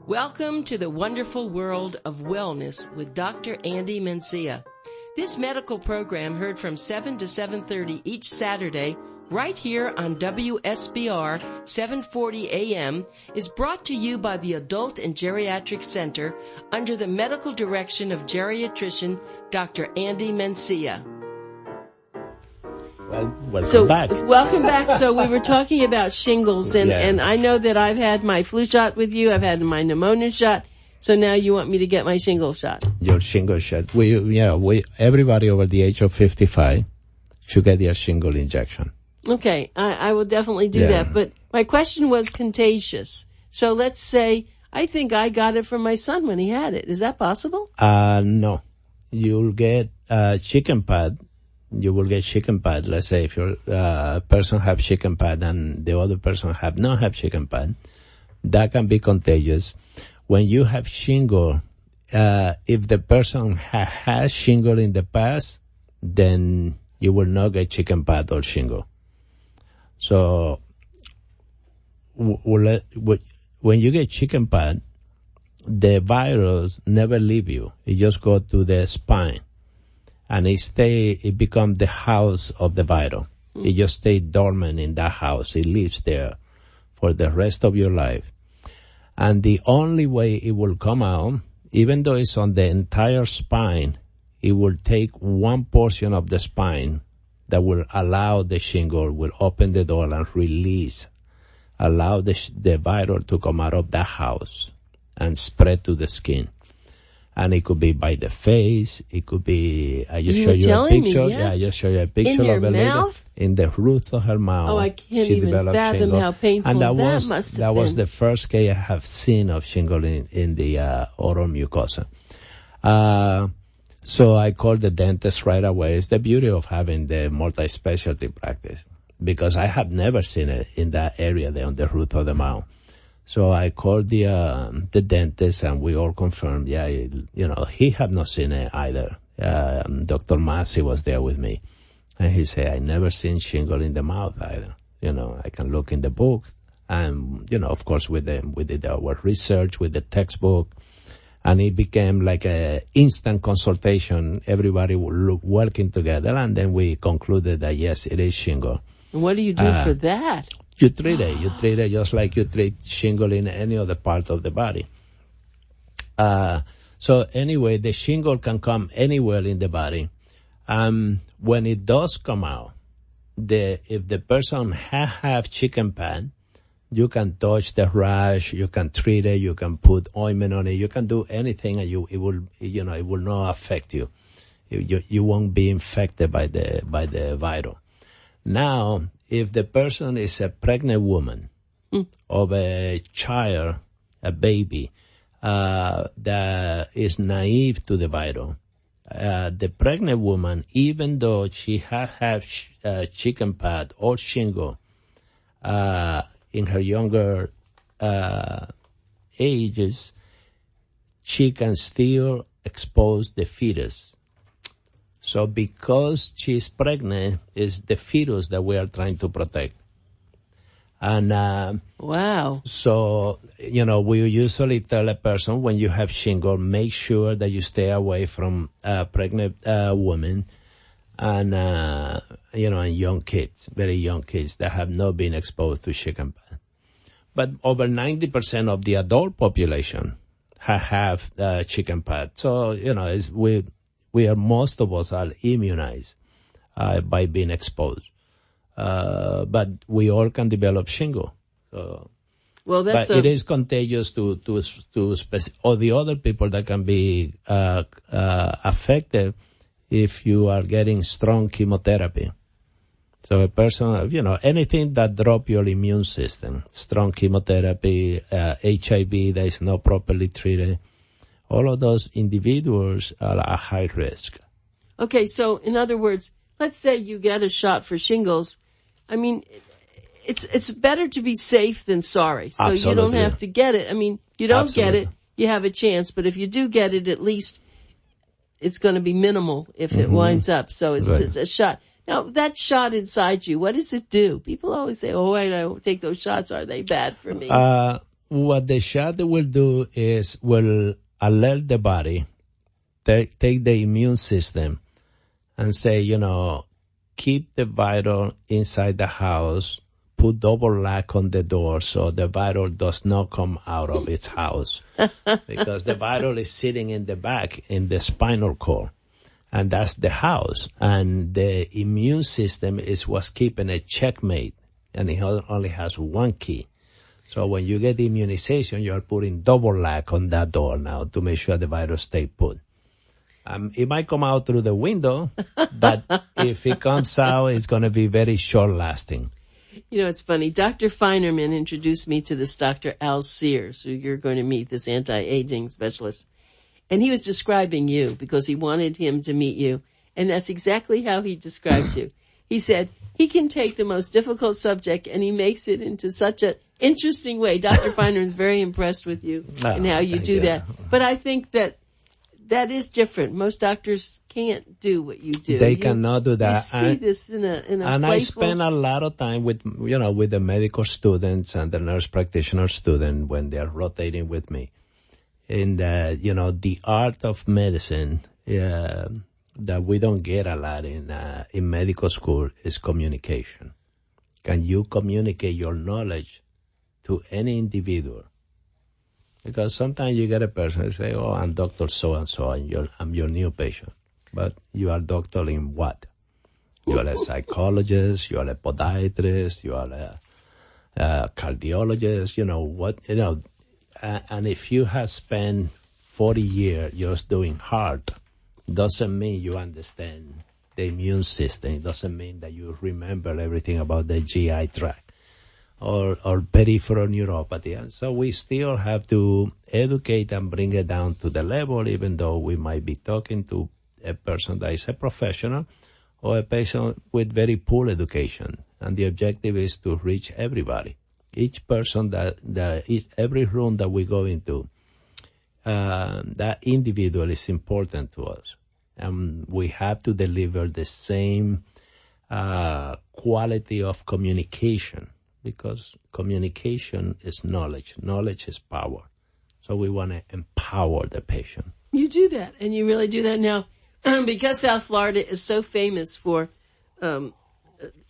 Welcome to the wonderful world of wellness with Dr. Andy Mencia. This medical program heard from 7 to 7:30 each Saturday right here on WSBR 740 AM is brought to you by the Adult and Geriatric Center under the medical direction of geriatrician Dr. Andy Mencia. Well, welcome back. Welcome back. So we were talking about shingles, and I know that I've had my flu shot with you. I've had my pneumonia shot. So now you want me to get my shingle shot. Your shingle shot. Everybody over the age of 55 should get their shingle injection. Okay, I will definitely do that. But my question was contagious. So let's say I think I got it from my son when he had it. Is that possible? No. You'll get chicken pad. You will get chicken pad. Let's say if your person have chicken pad and the other person not have chicken pad, that can be contagious. When you have shingle, if the person has shingle in the past, then you will not get chicken pad or shingle. So when you get chicken pad, the virus never leave you. It just go to the spine. And it becomes the house of the virus. It just stays dormant in that house. It lives there for the rest of your life. And the only way it will come out, even though it's on the entire spine, it will take one portion of the spine that will allow the shingle, will open the door and allow the virus to come out of that house and spread to the skin. And it could be by the face. It could be, I just show you a picture. Yes. Yeah, I just show you a picture of a lady in the root of her mouth. Oh, I can't even fathom shingle. how painful and that must have been. That was the first case I have seen of shingle in the oral mucosa. So I called the dentist right away. It's the beauty of having the multi-specialty practice, because I have never seen it in that area there on the root of the mouth. So I called the dentist and we all confirmed, he had not seen it either. Dr. Massey was there with me and he said, I never seen shingle in the mouth either. I can look in the book and, of course we did our research with the textbook and it became like a instant consultation. Everybody working together and then we concluded that yes, it is shingle. And what do you do for that? You treat it. You treat it just like you treat shingle in any other part of the body. So anyway, the shingle can come anywhere in the body. When it does come out, if the person have chicken pad, you can touch the rash, you can treat it, you can put ointment on it, you can do anything and it will not affect you. You won't be infected by the virus. Now, if the person is a pregnant woman of a child, a baby, that is naive to the virus, the pregnant woman, even though she have chicken pad or shingle, in her younger, ages, she can still expose the fetus. So because she's pregnant, it's the fetus that we are trying to protect. And, wow. So, we usually tell a person when you have shingle, make sure that you stay away from, pregnant, women and, and young kids, very young kids that have not been exposed to chicken pad. But over 90% of the adult population have chicken pad. So, most of us are immunized by being exposed. But we all can develop shingle. But it is contagious to or the other people that can be affected if you are getting strong chemotherapy. So a person, anything that drop your immune system, strong chemotherapy, HIV that is not properly treated, all of those individuals are at high risk. Okay, so in other words, let's say you get a shot for shingles. I mean, it's better to be safe than sorry. So Absolutely. You don't have to get it. I mean, you don't get it, you have a chance. But if you do get it, at least it's going to be minimal if it winds up. So it's a shot. Now, that shot inside you, what does it do? People always say, I don't take those shots. Are they bad for me? what the shot will do is will alert the body, take the immune system and say, keep the viral inside the house, put double lock on the door so the viral does not come out of its house because the viral is sitting in the back in the spinal cord. And that's the house. And the immune system is what's keeping it checkmate. And it only has one key. So when you get the immunization, you're putting double lock on that door now to make sure the virus stay put. It might come out through the window, but if it comes out, it's going to be very short lasting. It's funny. Dr. Feinerman introduced me to this Dr. Al Sears, who you're going to meet, this anti-aging specialist. And he was describing you because he wanted him to meet you. And that's exactly how he described you. He said he can take the most difficult subject and he makes it into such an interesting way. Dr. Feiner is very impressed with you and how you do that. But I think that is different. Most doctors can't do what you do. They cannot do that. You see this in a and playful... I spend a lot of time with the medical students and the nurse practitioner student when they're rotating with me. In the, the art of medicine, that we don't get a lot in medical school is communication. Can you communicate your knowledge to any individual? Because sometimes you get a person who say, oh, I'm Dr. So-and-so, and I'm your new patient. But you are doctor in what? You are a psychologist, you are a podiatrist, you are a cardiologist, and if you have spent 40 years just doing heart, doesn't mean you understand the immune system. It doesn't mean that you remember everything about the GI tract or peripheral neuropathy. And so we still have to educate and bring it down to the level, even though we might be talking to a person that is a professional or a patient with very poor education. And the objective is to reach everybody. Each person every room that we go into, that individual is important to us. And we have to deliver the same, quality of communication because communication is knowledge. Knowledge is power. So we want to empower the patient. You do that, and you really do that now. Because South Florida is so famous for,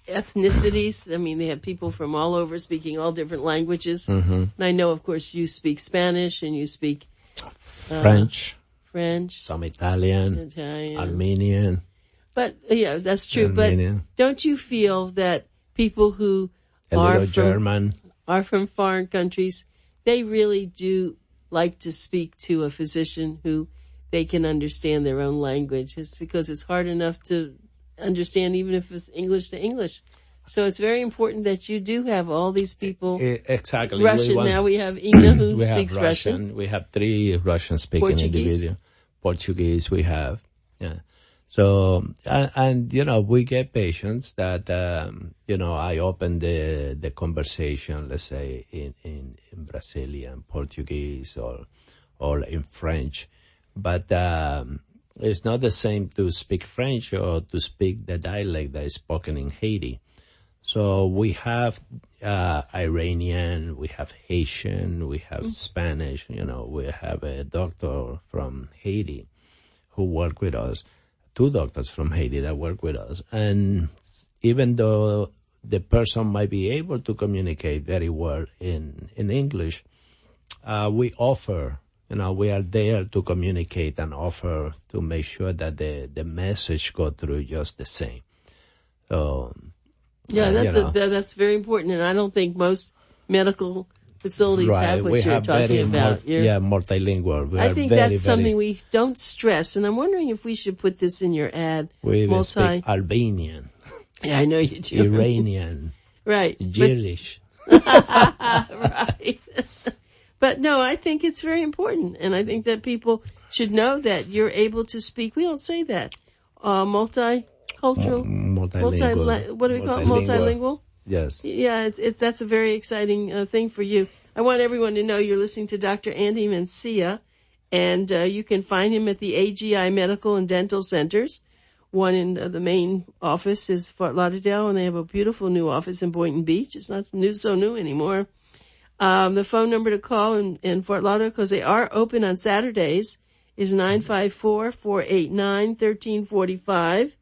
ethnicities. I mean, they have people from all over speaking all different languages. Mm-hmm. And I know, of course, you speak Spanish and you speak French, some Italian, Armenian. But yeah, that's true. Armenian. But don't you feel that people who are from foreign countries, they really do like to speak to a physician who they can understand their own language? It's because it's hard enough to understand even if it's English to English. So it's very important that you do have all these people. Exactly. Russian. Now we have Ina who speaks Russian. We have 3 Russian-speaking individuals. Portuguese we have. Yeah. So, and we get patients that, I open the conversation, let's say in Brazilian, Portuguese or in French. But, it's not the same to speak French or to speak the dialect that is spoken in Haiti. So we have Iranian, we have Haitian, we have Spanish, we have a doctor from Haiti who work with us, 2 doctors from Haiti that work with us. And even though the person might be able to communicate very well in English, we offer, we are there to communicate and offer to make sure that the message go through just the same. So, yeah, that's very important. And I don't think most medical facilities have what you're talking about. Multilingual. I think that's something we don't stress. And I'm wondering if we should put this in your ad. We speak Albanian. Yeah, I know you do. Iranian. Right. Jewish. Right. But no, I think it's very important. And I think that people should know that you're able to speak. We don't say that. Multicultural. Multilingual. What do we call it? Multilingual? Yes. Yeah, that's a very exciting thing for you. I want everyone to know you're listening to Dr. Andy Mencia, and you can find him at the AGI Medical and Dental Centers. One in the main office is Fort Lauderdale, and they have a beautiful new office in Boynton Beach. It's not so new anymore. The phone number to call in Fort Lauderdale, because they are open on Saturdays, is 954-489-1345.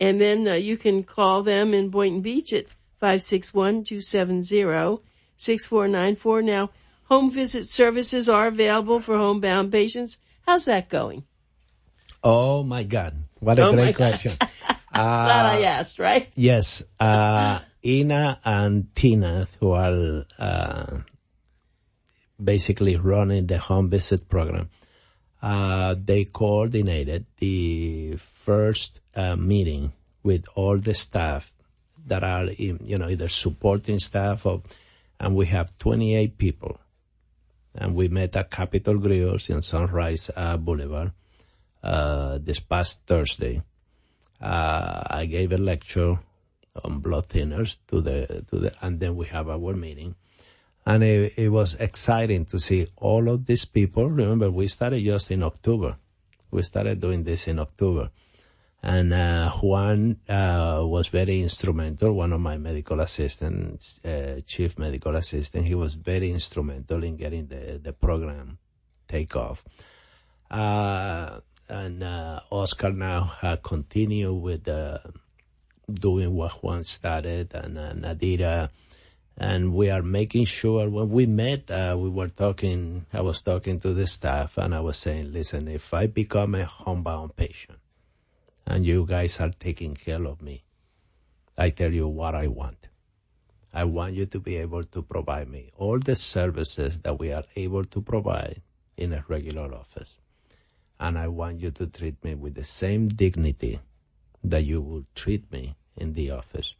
And then you can call them in Boynton Beach at 561-270-6494. Now, home visit services are available for homebound patients. How's that going? Oh, my God. What a great question. Glad I asked, right? Yes. Ina and Tina, who are basically running the home visit program, they coordinated the first meeting with all the staff that are, either supporting staff and we have 28 people. And we met at Capitol Griots in Sunrise Boulevard this past Thursday. I gave a lecture on blood thinners and then we have our meeting. And it was exciting to see all of these people. Remember, we started just in October. We started doing this in October. And Juan was very instrumental, one of my medical assistants, chief medical assistant. He was very instrumental in getting the program take off. And Oscar now continue with doing what Juan started, and Anita. And we are making sure, when we met, I was talking to the staff, and I was saying, listen, if I become a homebound patient, and you guys are taking care of me, I tell you what I want. I want you to be able to provide me all the services that we are able to provide in a regular office. And I want you to treat me with the same dignity that you would treat me in the office.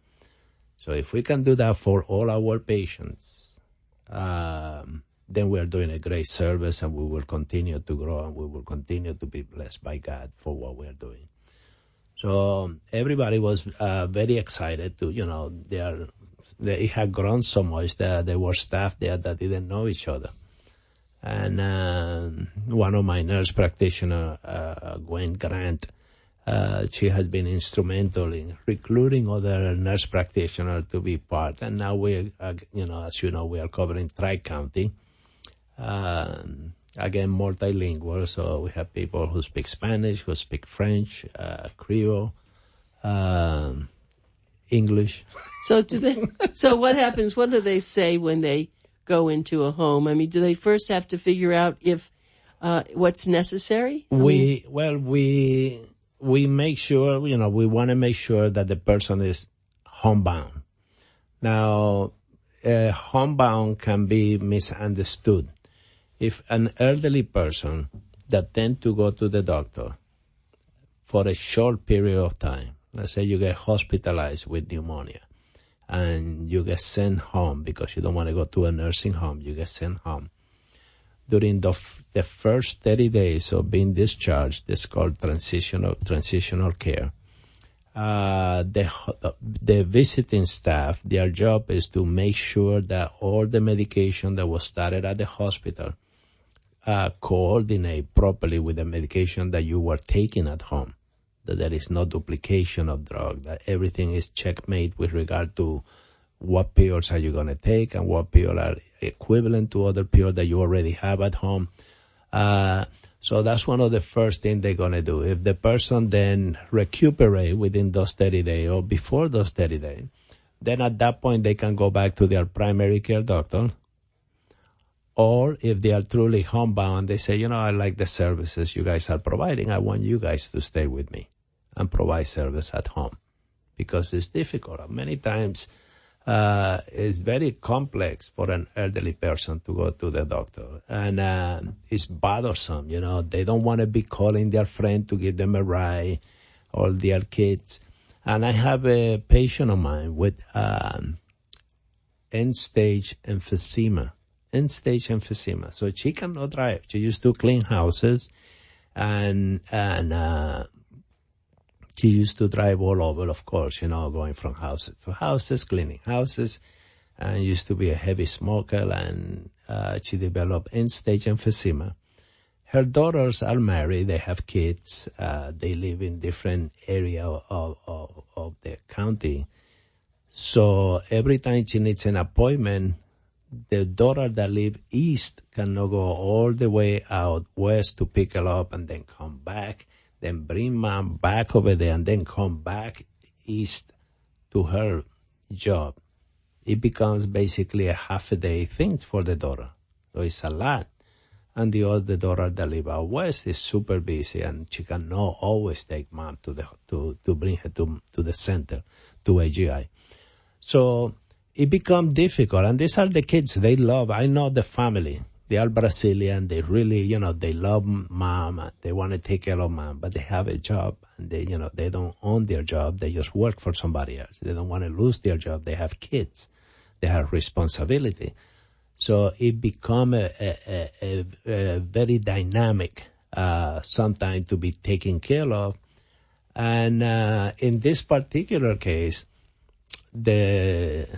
So if we can do that for all our patients, then we are doing a great service, and we will continue to grow, and we will continue to be blessed by God for what we are doing. So everybody was very excited to, they had grown so much that there were staff there that didn't know each other. And one of my nurse practitioners, Gwen Grant, she has been instrumental in recruiting other nurse practitioners to be part. And now we, as you know, we are covering Tri-County. Again, multilingual, so we have people who speak Spanish, who speak French, Creole, English. So what happens? What do they say when they go into a home? I mean, do they first have to figure out if what's necessary? We make sure, we want to make sure that the person is homebound. Now, homebound can be misunderstood. If an elderly person that tend to go to the doctor for a short period of time, let's say you get hospitalized with pneumonia and you get sent home because you don't want to go to a nursing home, you get sent home. During the first 30 days of being discharged, this is called transitional care. The visiting staff, their job is to make sure that all the medication that was started at the hospital coordinate properly with the medication that you were taking at home, that there is no duplication of drug, that everything is checkmate with regard to what pills are you going to take and what pills are equivalent to other pills that you already have at home. So that's one of the first things they're going to do. If the person then recuperate within those 30 days or before those 30 days, then at that point they can go back to their primary care doctor. Or if they are truly homebound, they say, I like the services you guys are providing. I want you guys to stay with me and provide service at home, because it's difficult. Many times it's very complex for an elderly person to go to the doctor, and it's bothersome. They don't want to be calling their friend to give them a ride, or their kids. And I have a patient of mine with end-stage emphysema. So she cannot drive. She used to clean houses, and she used to drive all over, of course, going from houses to houses, cleaning houses, and used to be a heavy smoker, and she developed end-stage emphysema. Her daughters are married. They have kids. They live in different area of the county. So every time she needs an appointment, the daughter that live east cannot go all the way out west to pick her up and then come back, then bring mom back over there and then come back east to her job. It becomes basically a half a day thing for the daughter. So it's a lot. And the other daughter that live out west is super busy, and she cannot always take mom to bring her to the center, to AGI. So it becomes difficult. And these are the kids they love. I know the family. They are Brazilian. They really, they love mom. They want to take care of mom, but they have a job, and they don't own their job. They just work for somebody else. They don't want to lose their job. They have kids. They have responsibility. So it become a very dynamic, sometimes to be taken care of. And, in this particular case, the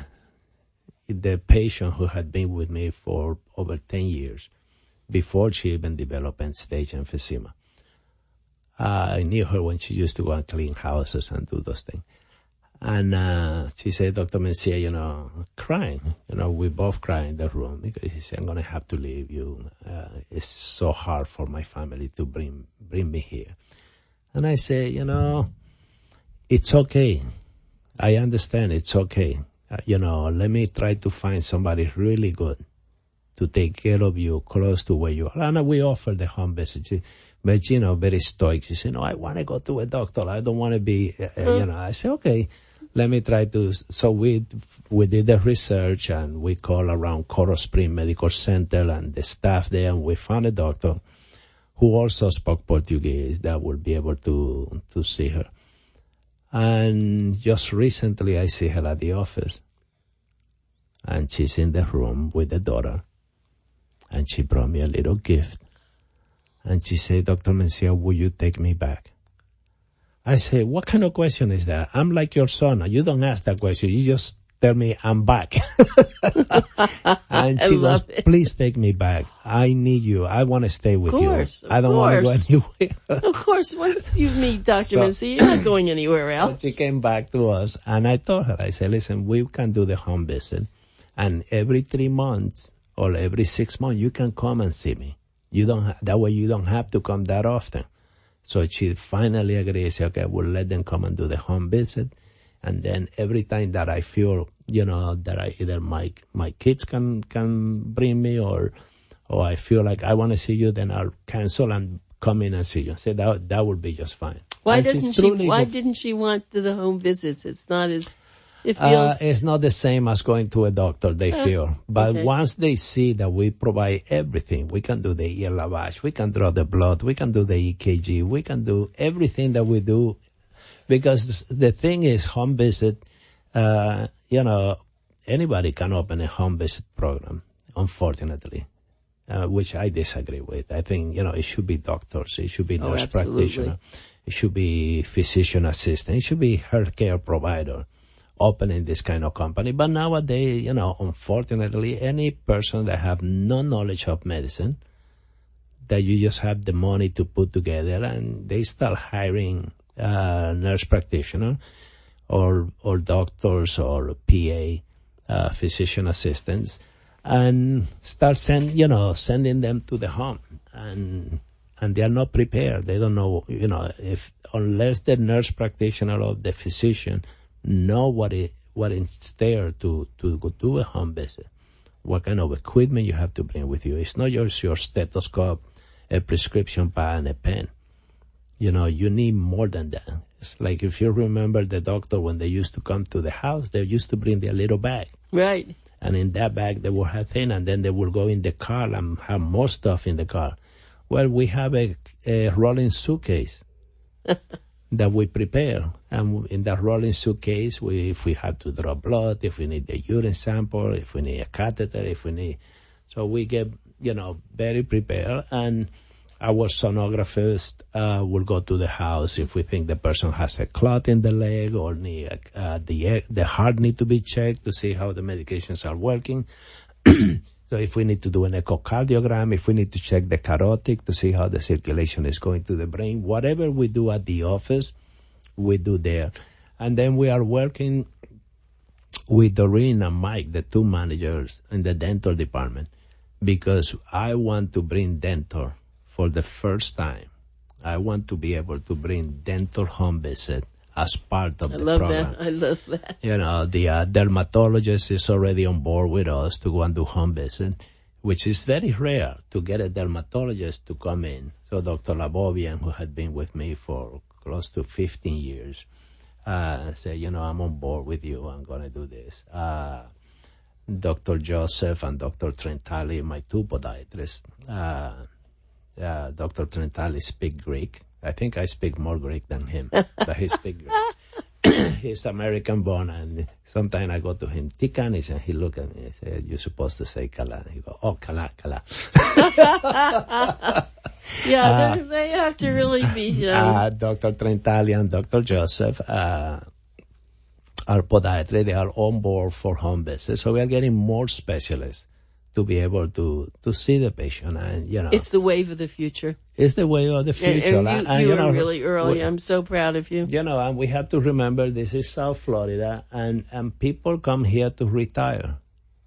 patient who had been with me for over 10 years, before she even developed end-stage emphysema. I knew her when she used to go and clean houses and do those things. And she said, Dr. Mencia, crying. We both cry in the room because he said, I'm going to have to leave you. It's so hard for my family to bring me here. And I say, it's okay. I understand it's okay. Let me try to find somebody really good to take care of you close to where you are. And we offer the home visit. But, very stoic. She said, no, I want to go to a doctor. I don't want to be, I said, okay, let me try to. So we did the research, and we called around Coral Spring Medical Center and the staff there, and we found a doctor who also spoke Portuguese that would be able to see her. And just recently I see her at the office, and she's in the room with the daughter, and she brought me a little gift. And she said, Dr. Mencia, will you take me back? I said, what kind of question is that? I'm like your son. You don't ask that question. You just tell me I'm back. And she goes, please take me back. I need you. I want to stay with you. I don't want to go anywhere. Of course, once you meet Dr. Mencia, you're not going anywhere else. So she came back to us, and I told her, I said, listen, we can do the home visit, and every 3 months or every 6 months, you can come and see me. That way you don't have to come that often. So she finally agreed. Said, okay, we'll let them come and do the home visit. And then every time that I feel, that I either my kids can bring me or I feel like I want to see you, then I'll cancel and come in and see you. So that would be just fine. Why didn't she want the home visits? It's not as, it feels. It's not the same as going to a doctor, they feel. But once they see that we provide everything, we can do the ear lavage, we can draw the blood, we can do the EKG, we can do everything that we do. Because the thing is, home visit, anybody can open a home visit program, unfortunately, which I disagree with. I think, it should be doctors, it should be nurse practitioner, it should be physician assistant, it should be healthcare provider opening this kind of company. But nowadays, unfortunately, any person that have no knowledge of medicine, that you just have the money to put together, and they start hiring nurse practitioner or doctors or PA, physician assistants, and start sending them to the home, and they are not prepared. They don't know, unless the nurse practitioner or the physician know what is there to go do a home visit, what kind of equipment you have to bring with you. It's not just your stethoscope, a prescription pad, and a pen. You need more than that. It's like if you remember the doctor, when they used to come to the house, they used to bring their little bag. Right. And in that bag, they will have things, and then they will go in the car and have more stuff in the car. Well, we have a rolling suitcase that we prepare. And in that rolling suitcase, if we have to draw blood, if we need a urine sample, if we need a catheter, so we get, very prepared. And our sonographers will go to the house if we think the person has a clot in the leg or the heart need to be checked to see how the medications are working. So if we need to do an echocardiogram, if we need to check the carotid to see how the circulation is going to the brain, whatever we do at the office, we do there. And then we are working with Doreen and Mike, the two managers in the dental department, because I want to bring dental for the first time. I want to be able to bring dental home visit as part of the program. I love that. You know, the dermatologist is already on board with us to go and do home visit, which is very rare to get a dermatologist to come in. So Dr. Labovian, who had been with me for close to 15 years, said, you know, I'm on board with you. I'm going to do this. Dr. Joseph and Dr. Trentali, my two podiatrists. Dr. Trentali speak Greek. I think I speak more Greek than him, but he speaks Greek. He's American born, and sometimes I go to him, Tikanis, and he look at me and say, you're supposed to say Kala. And he go, oh, Kala. Yeah, they have to really be. Dr. Trentali and Dr. Joseph are podiatry. They are on board for home visits, so we are getting more specialists to be able to see the patient, and you know, it's the wave of the future. It's the wave of the future. And you are really early. I'm so proud of you. You know, and we have to remember this is South Florida, and people come here to retire.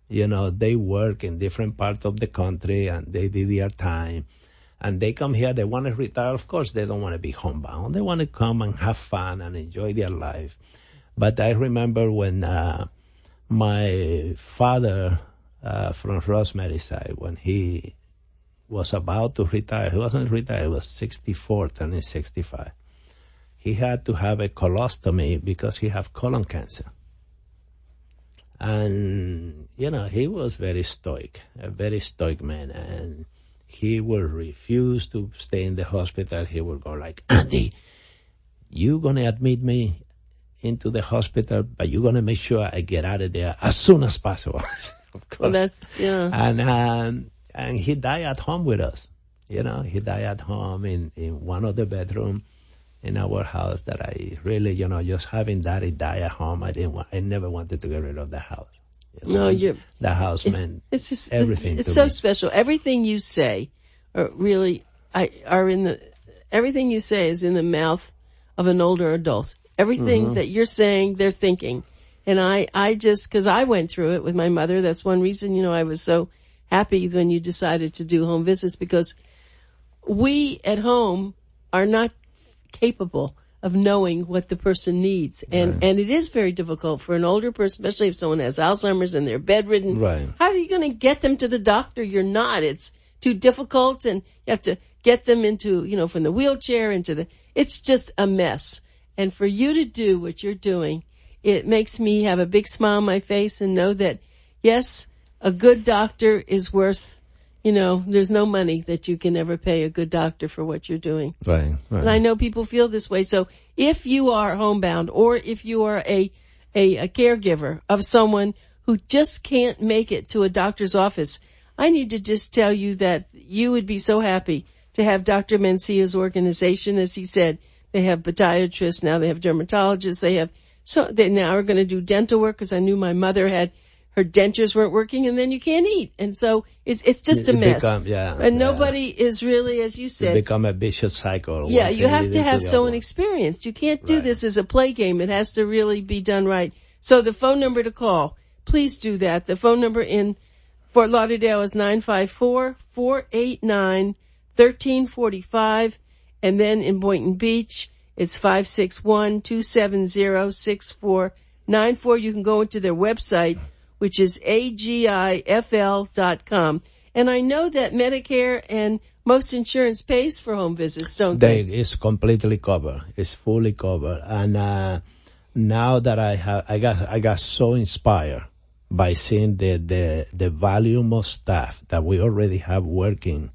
You know, they work in different parts of the country, and they did their time, and they come here. They want to retire. Of course, they don't want to be homebound. They want to come and have fun and enjoy their life. But I remember when my father, from Rosemary's side, when he was about to retire, he wasn't retired, he was 64, turning 65. He had to have a colostomy because he had colon cancer. And, you know, he was very stoic, a very stoic man, and he would refuse to stay in the hospital. He would go like, Andy, you're going to admit me into the hospital, but you're going to make sure I get out of there as soon as possible. Of course. Well, that's, yeah. And he died at home with us. You know, he died at home in one of the bedroom in our house that I really, you know, just having daddy die at home, I never wanted to get rid of the house. You know? The house meant it's just, everything. It's so special. Everything you say everything you say is in the mouth of an older adult. Everything that you're saying, they're thinking. And I just, cause I went through it with my mother. That's one reason, you know, I was so happy when you decided to do home visits, because we at home are not capable of knowing what the person needs. And it is very difficult for an older person, especially if someone has Alzheimer's and they're bedridden. Right. How are you going to get them to the doctor? You're not. It's too difficult, and you have to get them into, you know, from the wheelchair it's just a mess. And for you to do what you're doing, it makes me have a big smile on my face and know that, yes, a good doctor is worth, you know, there's no money that you can ever pay a good doctor for what you're doing. Right. And I know people feel this way. So if you are homebound, or if you are a caregiver of someone who just can't make it to a doctor's office, I need to just tell you that you would be so happy to have Dr. Mencia's organization. As he said, they have podiatrists, now they have dermatologists, they now are going to do dental work, because I knew my mother had, her dentures weren't working, and then you can't eat. And so it's just a mess. Nobody is really, as you said. It become a vicious cycle. Yeah, you have to have someone experienced. You can't do this as a play game. It has to really be done right. So the phone number to call, please do that. The phone number in Fort Lauderdale is 954-489-1345. And then in Boynton Beach, it's 561-270-6494. You can go into their website, which is agifl.com. And I know that Medicare and most insurance pays for home visits, don't they? It's completely covered. It's fully covered. And now that I got so inspired by seeing the volume of staff that we already have working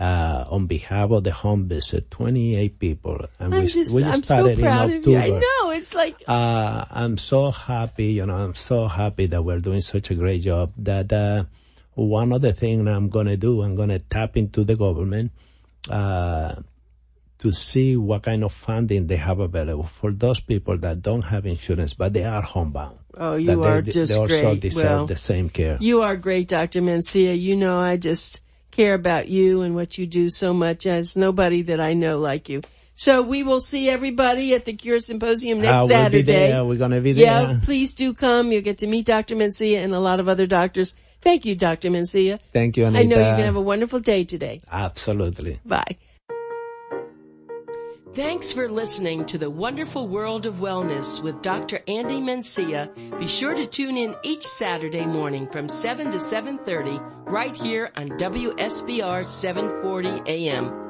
on behalf of the home visit, 28 people. And we just I'm started so proud in of you. October. I know, it's like, I'm so happy, I'm so happy that we're doing such a great job that, one of the things I'm going to do, I'm going to tap into the government, to see what kind of funding they have available for those people that don't have insurance, but they are homebound. Oh, you are just great. They also deserve the same care. You are great, Dr. Mencia. You know, I just care about you and what you do so much. There's nobody that I know like you. So we will see everybody at the Cure Symposium next Saturday. We'll be there. We're going to be there. Yeah, please do come. You'll get to meet Dr. Mencia and a lot of other doctors. Thank you, Dr. Mencia. Thank you, Anita. I know you're going to have a wonderful day today. Absolutely. Bye. Thanks for listening to The Wonderful World of Wellness with Dr. Andy Mencia. Be sure to tune in each Saturday morning from 7 to 7:30 right here on WSBR 740 AM.